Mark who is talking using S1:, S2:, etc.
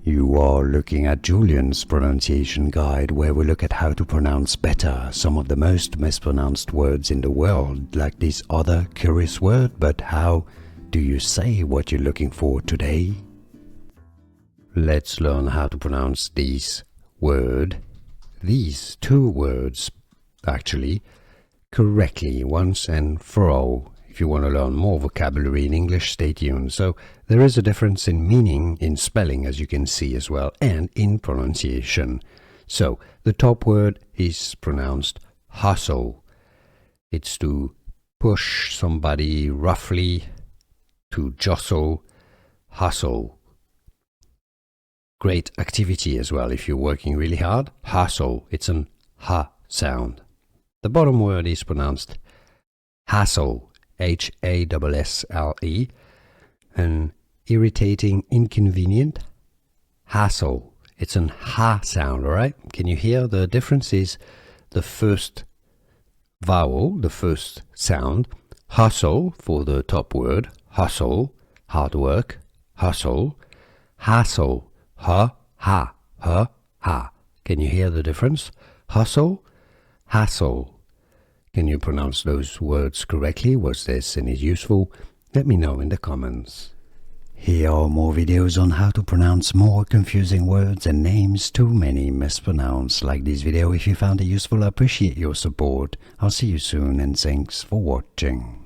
S1: You are looking at Julian's pronunciation guide, where we look at how to pronounce better some of the most mispronounced words in the world, like this other curious word. But how do you say what you're looking for today? Let's learn how to pronounce these two words actually, correctly once and for all. If you want to learn more vocabulary in English, stay tuned. So there is a difference in meaning, in spelling, as you can see as well, and in pronunciation. So the top word is pronounced hustle. It's to push somebody roughly, to jostle, hustle. Great activity as well if you're working really hard. Hustle, it's an ha sound. The bottom word is pronounced hassle. H-A-S-S-L-E, an irritating, inconvenient, hassle. It's an ha sound, all right? Can you hear the difference? Is the first vowel, the first sound, hustle for the top word, hustle, hard work, hustle, hassle, ha, ha, ha, ha. Can you hear the difference? Hustle, hassle. Can you pronounce those words correctly? Was this any useful? Let me know in the comments. Here are more videos on how to pronounce more confusing words and names too many mispronounced. Like this video if you found it useful. I appreciate your support. I'll see you soon and thanks for watching.